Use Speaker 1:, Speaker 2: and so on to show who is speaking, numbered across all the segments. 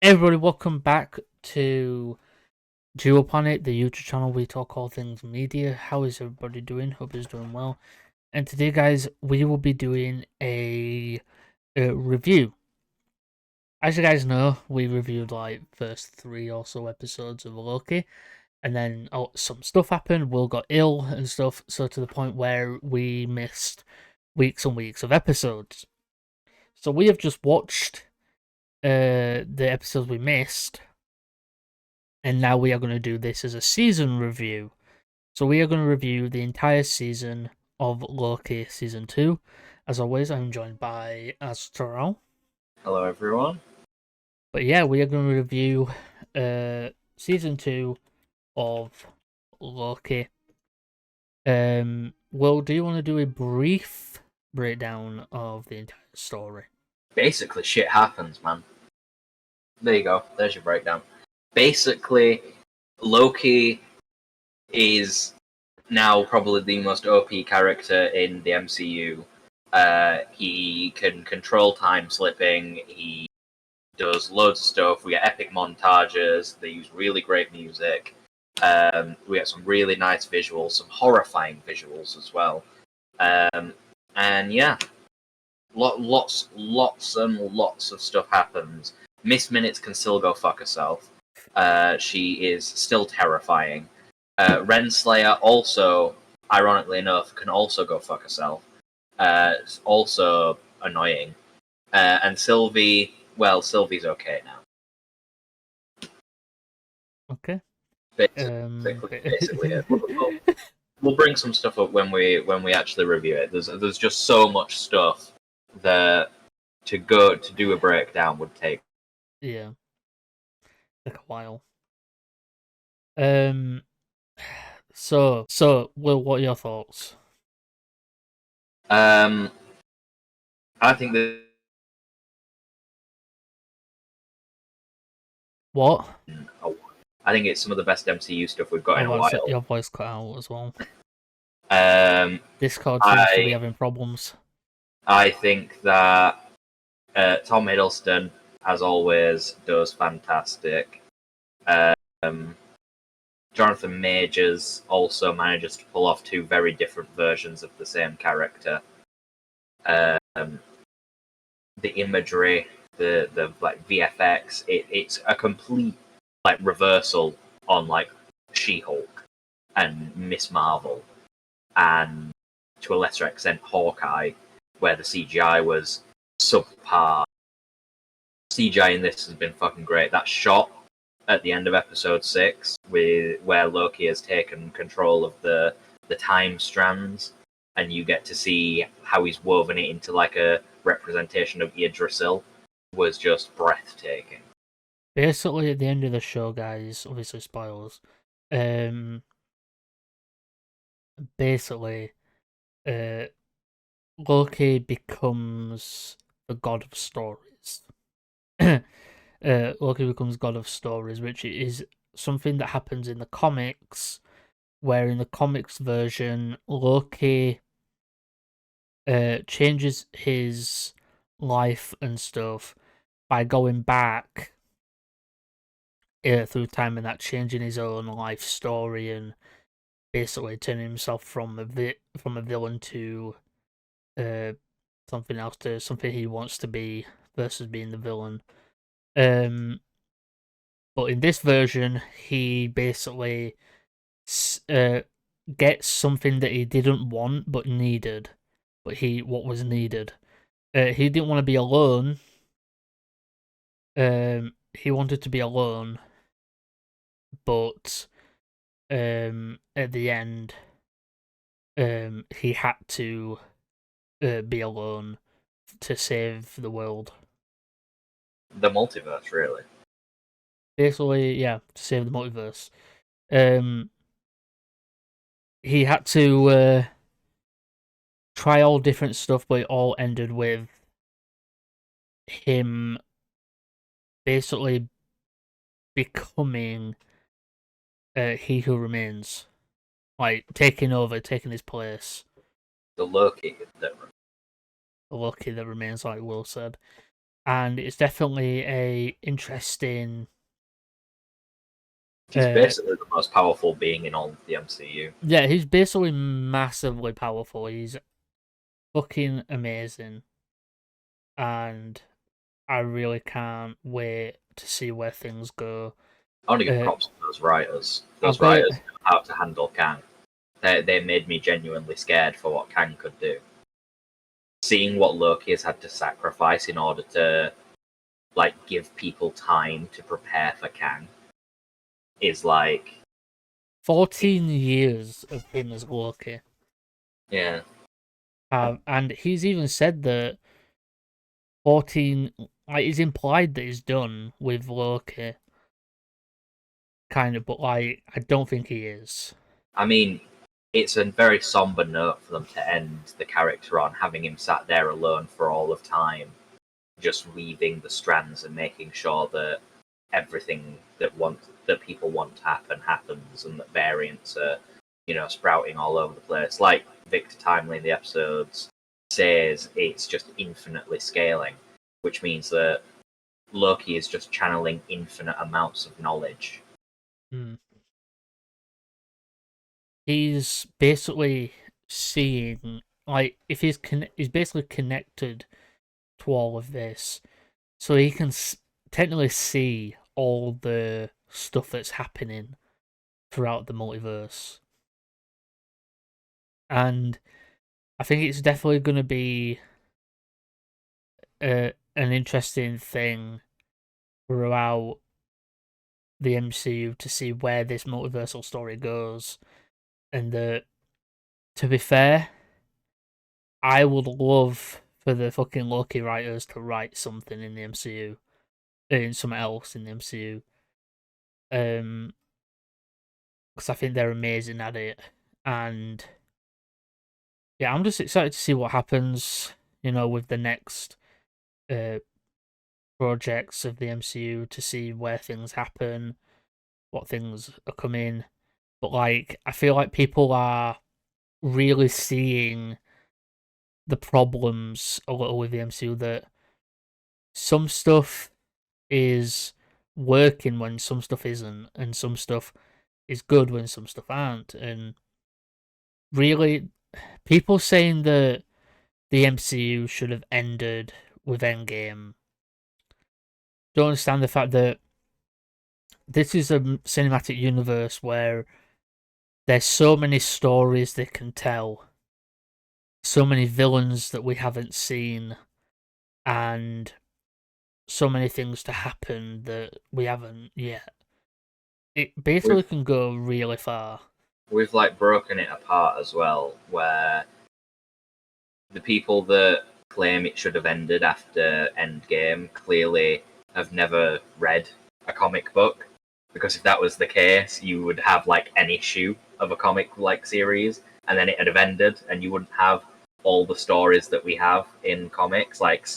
Speaker 1: Everybody, welcome back to Duo Planet, the YouTube channel. We talk all things media. How is everybody doing? Hope it's doing well. And today, guys, we will be doing a review. As you guys know, we reviewed like first three or so episodes of Loki, and then some stuff happened. Will got ill and stuff, so to the point where we missed weeks and weeks of episodes. So we have just watched the episodes we missed, and now we are going to do this as a season review. So we are going to review the entire season of Loki season 2. As always, I'm joined by Azteral.
Speaker 2: Hello, everyone.
Speaker 1: But yeah, we are going to review season 2 of Loki. Will, do you want to do a brief breakdown of the entire story?
Speaker 2: Basically, shit happens, man. There you go. There's your breakdown. Basically, Loki is now probably the most OP character in the MCU. He can control time slipping. He does loads of stuff. We get epic montages. They use really great music. We get some really nice visuals, some horrifying visuals as well. And yeah, lots and lots of stuff happens. Miss Minutes can still go fuck herself. She is still terrifying. Renslayer also, ironically enough, can also go fuck herself. It's also annoying. And Sylvie, well, Sylvie's okay now.
Speaker 1: Okay.
Speaker 2: Basically it. We'll bring some stuff up when we actually review it. There's just so much stuff that to do a breakdown would take.
Speaker 1: Yeah, like a while. Um. So, Will, what are your thoughts?
Speaker 2: Um, I think that
Speaker 1: What?
Speaker 2: I think it's some of the best MCU stuff we've got
Speaker 1: I
Speaker 2: in a
Speaker 1: want to say
Speaker 2: while.
Speaker 1: your voice cut out as well.
Speaker 2: Um,
Speaker 1: Discord seems to be
Speaker 2: I
Speaker 1: having problems.
Speaker 2: I think that Tom Hiddleston, as always, does fantastic. Um, Jonathan Majors also manages to pull off two very different versions of the same character. Um, the imagery, the like VFX, it's a complete like reversal on like She-Hulk and Miss Marvel, and to a lesser extent Hawkeye, where the CGI was subpar. CGI in this has been fucking great. That shot at the end of episode 6, with where Loki has taken control of the time strands, and you get to see how he's woven it into like a representation of Yggdrasil, was just breathtaking.
Speaker 1: Basically, at the end of the show, guys, obviously spoilers. Um, basically, uh, Loki becomes the god of stories. Loki becomes god of stories, which is something that happens in the comics, where in the comics version, Loki changes his life and stuff by going back through time and that changing his own life story and basically turning himself from a villain to uh, something else, to something he wants to be versus being the villain. Um, but in this version, he basically uh, gets something that he didn't want but needed, but what was needed. He didn't want to be alone. He wanted to be alone, but at the end, he had to be alone to save the world.
Speaker 2: The multiverse, really.
Speaker 1: Basically, yeah, to save the multiverse. Um, he had to try all different stuff, but it all ended with him basically becoming he who remains, like taking over, taking his place.
Speaker 2: The Loki that
Speaker 1: The Loki that remains, like Will said. and it's definitely a interesting.
Speaker 2: He's
Speaker 1: Uh,
Speaker 2: basically the most powerful being in all of the MCU.
Speaker 1: yeah, he's basically massively powerful. He's fucking amazing, and I really can't wait to see where things go.
Speaker 2: I want to give
Speaker 1: Uh,
Speaker 2: props to those writers.
Speaker 1: I've
Speaker 2: Those
Speaker 1: got it.
Speaker 2: writers know how to handle Kang. They made me genuinely scared for what Kang could do. Seeing what Loki has had to sacrifice in order to like give people time to prepare for Kang is like
Speaker 1: 14 years of him as Loki.
Speaker 2: yeah.
Speaker 1: And he's even said that 14, like, it's implied that he's done with Loki, kind of, but, like, I don't think he is.
Speaker 2: I mean, it's a very somber note for them to end the character on, having him sat there alone for all of time, just weaving the strands and making sure that everything that people want to happen happens, and that variants are, sprouting all over the place. Like Victor Timely in the episodes says, it's just infinitely scaling, which means that Loki is just channeling infinite amounts of knowledge.
Speaker 1: Hmm. He's basically seeing, like, if he's basically connected to all of this, so he can technically see all the stuff that's happening throughout the multiverse. And I think it's definitely going to be an interesting thing throughout the MCU to see where this multiversal story goes. And to be fair, I would love for the fucking Loki writers to write something in the MCU, in something else in the MCU. Um, because I think they're amazing at it, and yeah, I'm just excited to see what happens. With the next uh projects of the MCU to see where things happen, what things are coming. But like, I feel like people are really seeing the problems a little with the MCU, that some stuff is working when some stuff isn't, and some stuff is good when some stuff aren't. And really, people saying that the MCU should have ended with Endgame don't understand the fact that this is a cinematic universe where there's so many stories they can tell, so many villains that we haven't seen, and so many things to happen that we haven't yet. It basically
Speaker 2: We've
Speaker 1: can go really far.
Speaker 2: we've like broken it apart as well, where the people that claim it should have ended after Endgame clearly have never read a comic book. Because if that was the case, you would have like an issue of a comic like series, and then it'd have ended, and you wouldn't have all the stories that we have in comics, like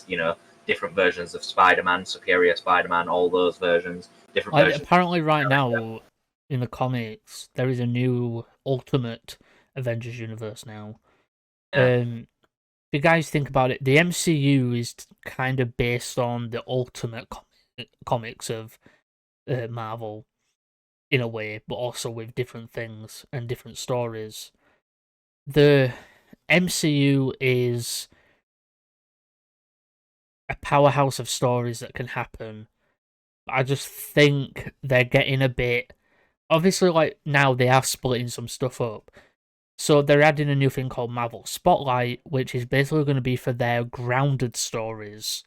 Speaker 2: different versions of Spider-Man, Superior Spider-Man, all those versions, different
Speaker 1: Like,
Speaker 2: versions.
Speaker 1: apparently, right now in the comics, there is a new Ultimate Avengers universe now.
Speaker 2: Yeah,
Speaker 1: If you guys think about it, the MCU is kind of based on the Ultimate comics of Marvel in a way, but also with different things and different stories. The MCU is a powerhouse of stories that can happen. I just think they're getting a bit. Obviously, like, now they are splitting some stuff up. So they're adding a new thing called Marvel Spotlight, which is basically going to be for their grounded stories,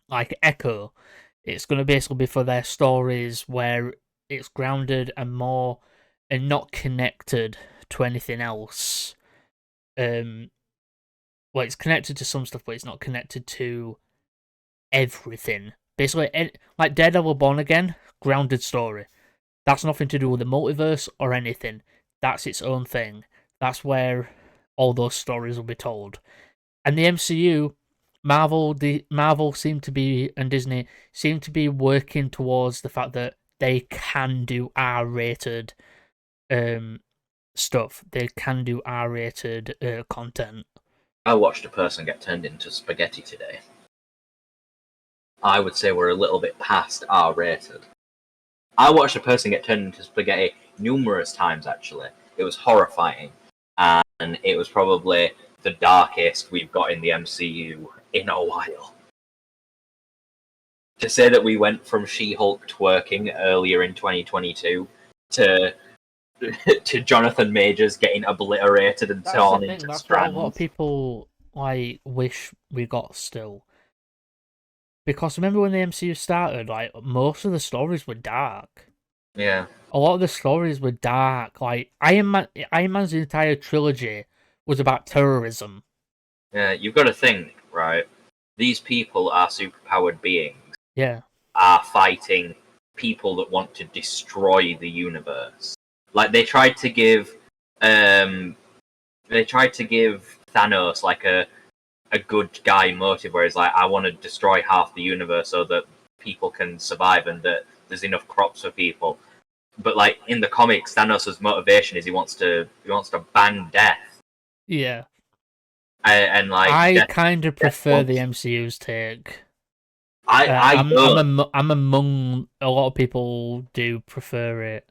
Speaker 1: like Echo. It's going to basically be for their stories where it's grounded and more, and not connected to anything else. Um, well, it's connected to some stuff, but it's not connected to everything. Basically, like Daredevil Born Again, grounded story. That's nothing to do with the multiverse or anything. That's its own thing. That's where all those stories will be told. And the MCU, Marvel seem to be, and Disney seem to be working towards the fact that they can do R-rated um stuff. They can do R-rated content.
Speaker 2: I watched a person get turned into spaghetti today. I would say we're a little bit past R-rated. I watched a person get turned into spaghetti numerous times, actually. It was horrifying. And it was probably the darkest we've got in the MCU in a while. To say that we went from She-Hulk twerking earlier in 2022 to to Jonathan Majors getting obliterated and
Speaker 1: That's the
Speaker 2: torn
Speaker 1: thing.
Speaker 2: into
Speaker 1: That's what a lot of
Speaker 2: strands.
Speaker 1: people like wish we got still. Because remember when the MCU started, like most of the stories were dark.
Speaker 2: Yeah.
Speaker 1: A lot of the stories were dark. Like Iron Man's entire trilogy was about terrorism.
Speaker 2: Yeah, you've got to think, right? These people are superpowered beings,
Speaker 1: Yeah,
Speaker 2: are fighting people that want to destroy the universe. Like um they tried to give Thanos like a good guy motive where he's like, I want to destroy half the universe so that people can survive and that there's enough crops for people. But like in the comics, Thanos' motivation is he wants to ban death.
Speaker 1: yeah.
Speaker 2: And like
Speaker 1: I
Speaker 2: death,
Speaker 1: kind of
Speaker 2: death
Speaker 1: prefer the
Speaker 2: wants.
Speaker 1: MCU's take.
Speaker 2: I don't.
Speaker 1: I'm among a lot of people do prefer it.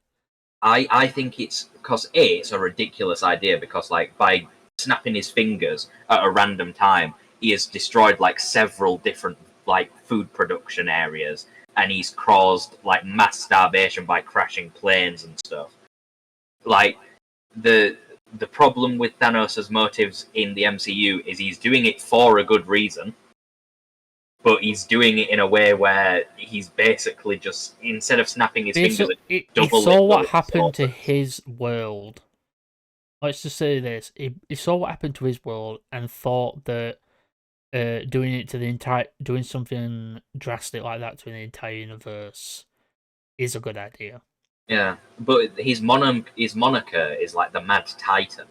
Speaker 2: I think it's because it's a ridiculous idea because like by snapping his fingers at a random time, he has destroyed like several different like food production areas, and he's caused like mass starvation by crashing planes and stuff. Like the the problem with Thanos' motives in the MCU is he's doing it for a good reason, but he's doing it in a way where he's basically just instead of snapping his fingers,
Speaker 1: Basically, he
Speaker 2: double
Speaker 1: saw
Speaker 2: it the
Speaker 1: what happened to
Speaker 2: resources.
Speaker 1: his world. Let's just say this: he saw what happened to his world and thought that doing it to the entire, doing something drastic like that to the entire universe is a good idea.
Speaker 2: Yeah, but his moniker is like the Mad Titan,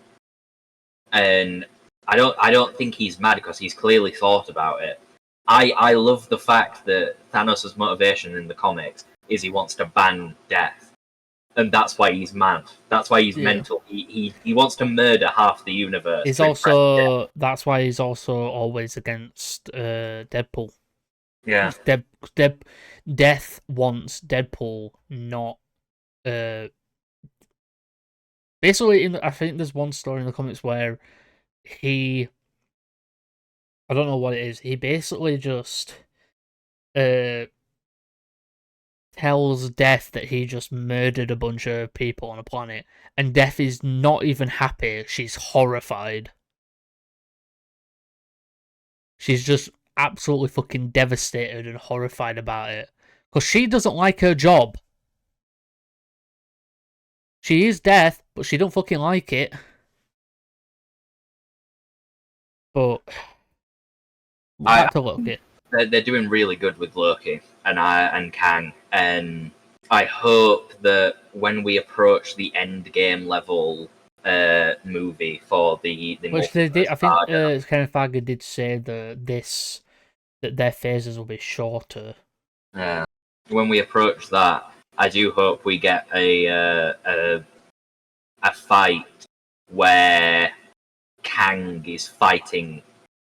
Speaker 2: and I don't think he's mad because he's clearly thought about it. I love the fact that Thanos' motivation in the comics is he wants to ban death, and that's why he's mad. That's why he's
Speaker 1: Yeah.
Speaker 2: mental. He wants to murder half the universe
Speaker 1: He's
Speaker 2: to impress death.
Speaker 1: also That's why he's also always against Deadpool.
Speaker 2: Yeah,
Speaker 1: Deb, Deb, Death wants Deadpool, not uh. Basically, I think there's one story in the comics where he, I don't know what it is. He basically just uh tells Death that he just murdered a bunch of people on a planet, and Death is not even happy. She's horrified. She's just absolutely fucking devastated and horrified about it because she doesn't like her job. She is Death, but she don't fucking like it. But
Speaker 2: I
Speaker 1: back to Loki.
Speaker 2: they're doing really good with Loki and Kang, and I hope that when we approach the end game level movie for the
Speaker 1: Which they did.
Speaker 2: multiverse
Speaker 1: I think
Speaker 2: saga,
Speaker 1: Kenneth Feige did say that their phases will be shorter.
Speaker 2: uh, when we approach that, I do hope we get a fight where Kang is fighting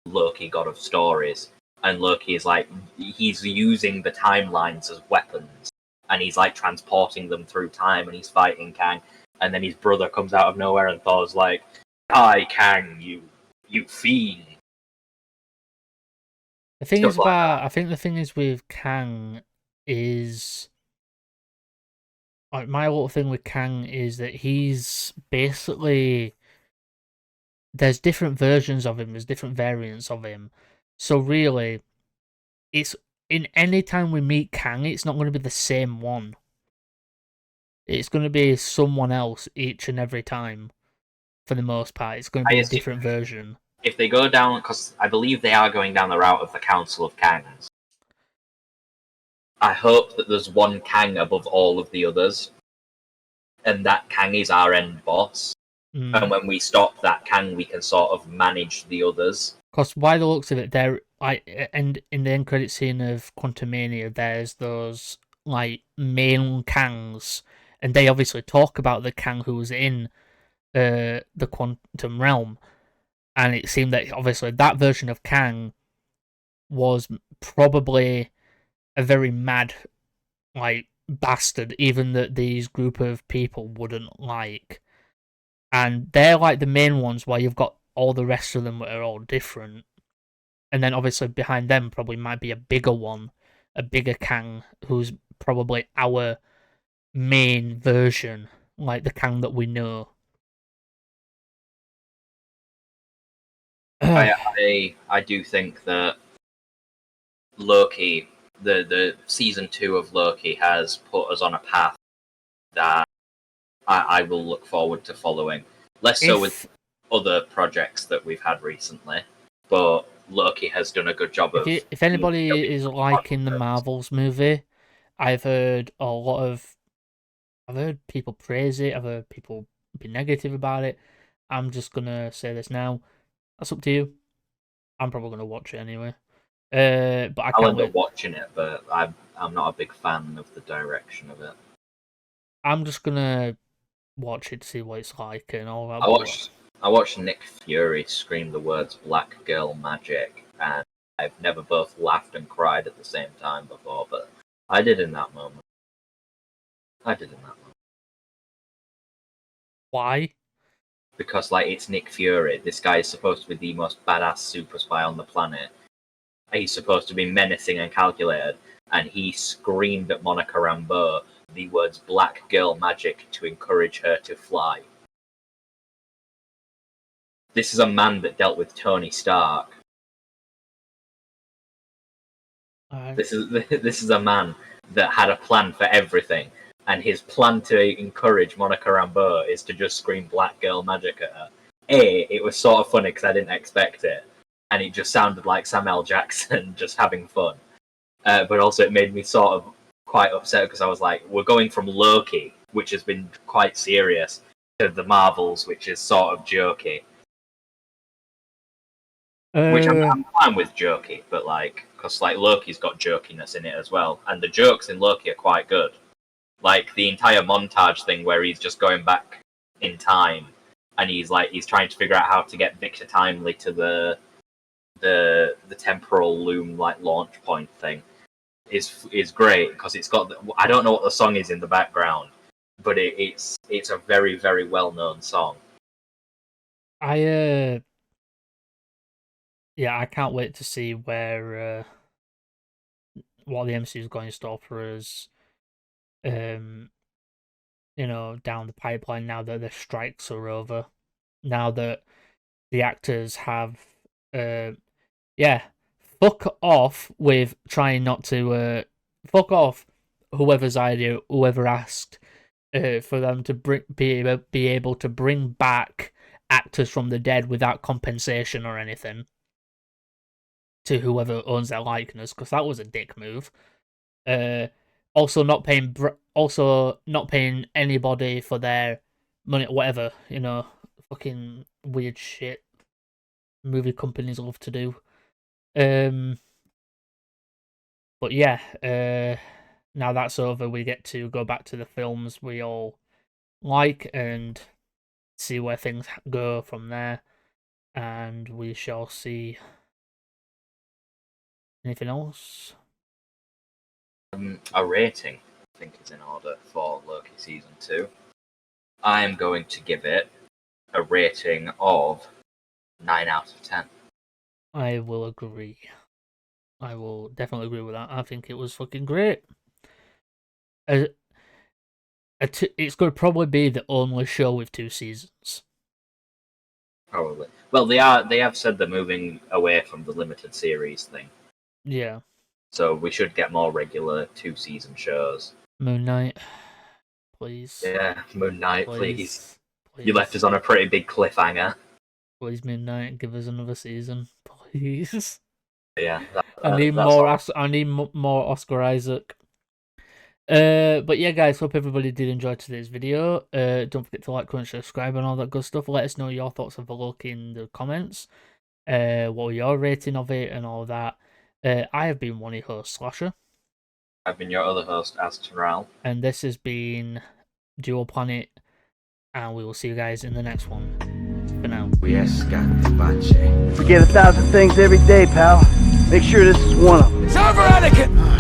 Speaker 2: Loki, God of Stories, and Loki is like he's using the timelines as weapons, and he's like transporting them through time, and he's fighting Kang, and then his brother comes out of nowhere, and Thor's like, "Hi, Kang, you fiend."
Speaker 1: The thing is
Speaker 2: Stuff like that.
Speaker 1: about I think the thing is with Kang is like my little thing with Kang is that he's basically there's different versions of him, there's different variants of him. So really, it's in any time we meet Kang, it's not going to be the same one. It's going to be someone else each and every time. For the most part, it's going to
Speaker 2: I
Speaker 1: be a
Speaker 2: assume
Speaker 1: different version.
Speaker 2: if they go down, because I believe they are going down the route of the Council of Kangs. I hope that there's one Kang above all of the others, and that Kang is our end boss. And
Speaker 1: Mm.
Speaker 2: when we stop that Kang, we can sort of manage the others.
Speaker 1: Because by the looks of it, there, and in the end credit scene of Quantumania, there's those like main Kangs, and they obviously talk about the Kang who was in the quantum realm, and it seemed that obviously that version of Kang was probably a very mad, like, bastard, even that these group of people wouldn't like. And they're like the main ones where you've got all the rest of them that are all different. And then obviously behind them probably might be a bigger one, a bigger Kang, who's probably our main version, like the Kang that we know.
Speaker 2: I do think that Loki, the season 2 of Loki, has put us on a path that I will look forward to following. Less so with
Speaker 1: if
Speaker 2: other projects that we've had recently, but Loki has done a good job of.
Speaker 1: if anybody is liking the Marvels movie, I've heard I've heard people praise it. I've heard people be negative about it. I'm just gonna say this now. That's up to you. I'm probably gonna watch it anyway. But I
Speaker 2: I'll
Speaker 1: can't
Speaker 2: end up
Speaker 1: wait.
Speaker 2: watching it, but I'm not a big fan of the direction of it.
Speaker 1: I'm just gonna watch it to see what it's like and all that.
Speaker 2: I watched I watched Nick Fury scream the words "Black Girl Magic," and I've never both laughed and cried at the same time before, but I did in that moment. I did in that moment
Speaker 1: Why?
Speaker 2: because, like, it's Nick Fury. This guy is supposed to be the most badass super spy on the planet. He's supposed to be menacing and calculated, and he screamed at Monica Rambeau the words "Black Girl Magic" to encourage her to fly. This is a man that dealt with Tony Stark. This is a man that had a plan for everything, and his plan to encourage Monica Rambeau is to just scream "Black Girl Magic" at her. It was sort of funny because I didn't expect it, and it just sounded like Samuel Jackson just having fun. But also, it made me sort of quite upset because I was like, we're going from Loki, which has been quite serious, to the Marvels, which is sort of jokey. Which I'm fine with jokey, but like, because like Loki's got jokiness in it as well, and the jokes in Loki are quite good. Like the entire montage thing where he's just going back in time, and he's trying to figure out how to get Victor Timely to the temporal loom like launch point thing is great because it's got I don't know what the song is in the background, but it's a very very well known song.
Speaker 1: Yeah, I can't wait to see where what the MCU is going to store for us. Um, down the pipeline now that the strikes are over, now that the actors have, yeah, fuck off with trying not to, fuck off whoever's idea, whoever asked, for them to be able to bring back actors from the dead without compensation or anything to whoever owns their likeness, because that was a dick move. Also not paying anybody for their money, whatever, fucking weird shit movie companies love to do. But yeah, now that's over, we get to go back to the films we all like and see where things go from there, and we shall see. Anything else?
Speaker 2: A rating, I think, is in order for Loki season 2. I am going to give it a rating of 9 out of 10.
Speaker 1: I will agree. I will definitely agree with that. I think it was fucking great. It's going to probably be the only show with 2 seasons.
Speaker 2: Probably. Well, they have said they're moving away from the limited series thing.
Speaker 1: Yeah.
Speaker 2: So we should get more regular 2-season shows.
Speaker 1: Moon Knight, please.
Speaker 2: Yeah, Moon Knight, please.
Speaker 1: Please.
Speaker 2: You left us on a pretty big cliffhanger.
Speaker 1: Please, Moon Knight, give us another season, please.
Speaker 2: Yeah,
Speaker 1: I need more Oscar Isaac. But yeah, guys, hope everybody did enjoy today's video. Don't forget to like, comment, subscribe, and all that good stuff. Let us know your thoughts of Loki in the comments. What were your rating of it and all that. I have been one of your hosts, Slasher.
Speaker 2: I've been your other host, Azteral.
Speaker 1: And this has been Dual Planet, and we will see you guys in the next one. For now.
Speaker 3: We forget 1,000 things every day, pal. Make sure this is one of them.
Speaker 4: It's over, Anakin!